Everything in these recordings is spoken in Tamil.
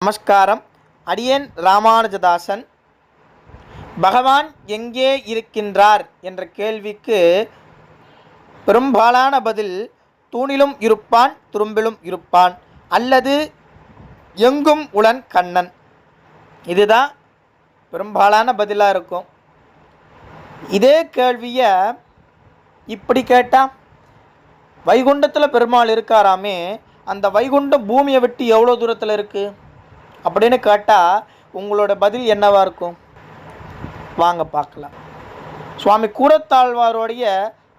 நமஸ்காரம். அடியேன் ராமானுஜதாசன். பகவான் எங்கே இருக்கின்றார் என்ற கேள்விக்கு பெரும்பாலான பதில் தூணிலும் இருப்பான், துரும்பிலும் இருப்பான், அல்லது எங்கும் உளன் கண்ணன். இதுதான் பெரும்பாலான பதிலாக இருக்கும். இதே கேள்வியை இப்படி கேட்டால், வைகுண்டத்தில் பெருமாள் இருக்காராமே, அந்த வைகுண்டம் பூமியை விட்டு எவ்வளோ தூரத்தில் இருக்குது அப்படின்னு கேட்டால் உங்களோட பதில் என்னவாக இருக்கும்? வாங்க பார்க்கலாம். சுவாமி கூரத்தாழ்வாருடைய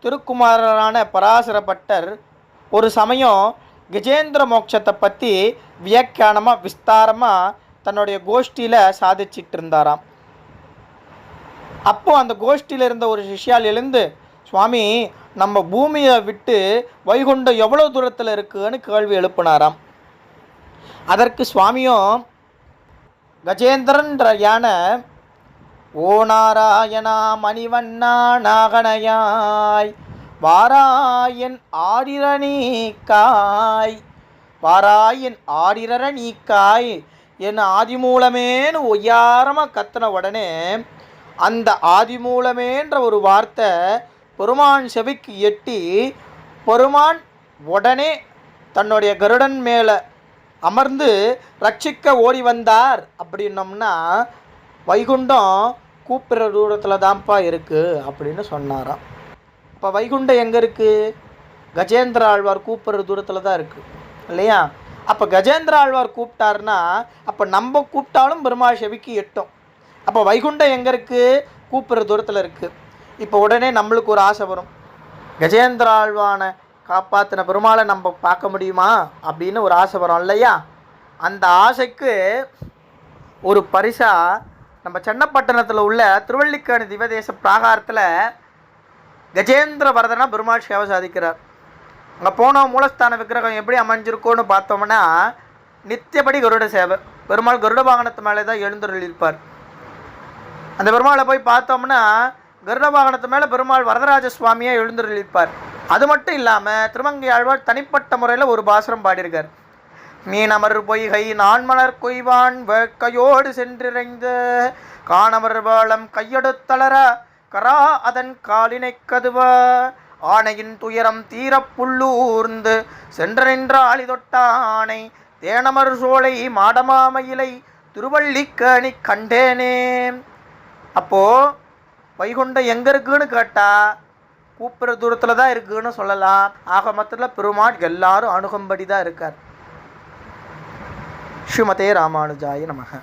திருக்குமாரரான பராசரப்பட்டர் ஒரு சமயம் கஜேந்திர மோட்சத்தை பற்றி வியாக்கியானமாக விஸ்தாரமாக தன்னுடைய கோஷ்டியில் சாதிச்சிட்டு இருந்தாராம். அப்போது அந்த கோஷ்டியில் இருந்த ஒரு சிஷ்யால் எழுந்து, சுவாமி, நம்ம பூமியை விட்டு வைகுண்டம் எவ்வளோ தூரத்தில் இருக்குன்னு கேள்வி எழுப்பினாராம். அதற்கு சுவாமியும் கஜேந்திரன்ற யானை, ஓ நாராயணா மணிவண்ணா நாகனையாய் வாராயன் ஆடிர நீக்காய், வாராயன் ஆடிரர நீக்காய் என் ஆதிமூலமேன்னு ஒய்யாரமாக கத்தின உடனே அந்த ஆதிமூலமேன்ற ஒரு வார்த்தை பெருமான் செவிக்கு எட்டி, பெருமான் உடனே தன்னுடைய கருடன் மேலே அமர்ந்து ரட்சிக்க ஓடி வந்தார். அப்படின்னோம்னா வைகுண்டம் கூப்பிட்ற தூரத்தில் தான்ப்பா இருக்குது அப்படின்னு சொன்னாராம். இப்போ வைகுண்டம் எங்கே இருக்குது? கஜேந்திர ஆழ்வார் கூப்பிட்ற தூரத்தில் தான் இருக்குது இல்லையா? அப்போ கஜேந்திர ஆழ்வார் கூப்பிட்டாருன்னா அப்போ நம்ம கூப்பிட்டாலும் பெருமாள் செவிக்கு எட்டும். அப்போ வைகுண்டம் எங்கே இருக்குது? கூப்பிட்ற தூரத்தில் இருக்குது. இப்போ உடனே நம்மளுக்கு ஒரு ஆசை வரும், கஜேந்திர ஆழ்வானை காப்பாற்றின பெருமாளை நம்ம பார்க்க முடியுமா அப்படின்னு ஒரு ஆசை வரும் இல்லையா? அந்த ஆசைக்கு ஒரு பரிசாக நம்ம சென்னப்பட்டணத்தில் உள்ள திருவள்ளிக்கேணி திவதேச பிராகாரத்தில் கஜேந்திர வரதனா பெருமாள் சேவை சாதிக்கிறார். அங்கே போனோம், மூலஸ்தான விக்கிரகம் எப்படி அமைஞ்சிருக்கோன்னு பார்த்தோம்னா நித்தியப்படி கருட சேவை. பெருமாள் கருட வாகனத்து மேலே தான் எழுந்தருளிருப்பார். அந்த பெருமாளை போய் பார்த்தோம்னா கருட வாகனத்து மேலே பெருமாள் வரதராஜ சுவாமியாக எழுந்தருளிருப்பார். அது மட்டும் இல்லாமல் திருமங்கை ஆழ்வார் தனிப்பட்ட முறையில் ஒரு பாசுரம் பாடியிருக்கார். மீனமர் பொய்கை நான்மலர் கொய்வான் வேட்கையோடு சென்றிறைந்த காணவர் வாழம் கையெடுத்தளர கரா அதன் காலினை கதுவ ஆணையின் துயரம் தீரப்புள்ளூர்ந்து சென்ற நின்ற ஆளி தொட்டானை தேனமர் சோலை மாடமாமயிலை திருவள்ளிக்கேணி கண்டேனே. அப்போது வைகுண்டம் எங்கே இருக்குன்னு கேட்டால் கூப்பிட்ற தூரத்தில் தான் இருக்குதுன்னு சொல்லலாம். ஆக மொத்தத்தில் பெருமாள் எல்லாரும் அணுகும்படி தான் இருக்கார். ஸ்ரீமதே ராமானுஜாய நமக.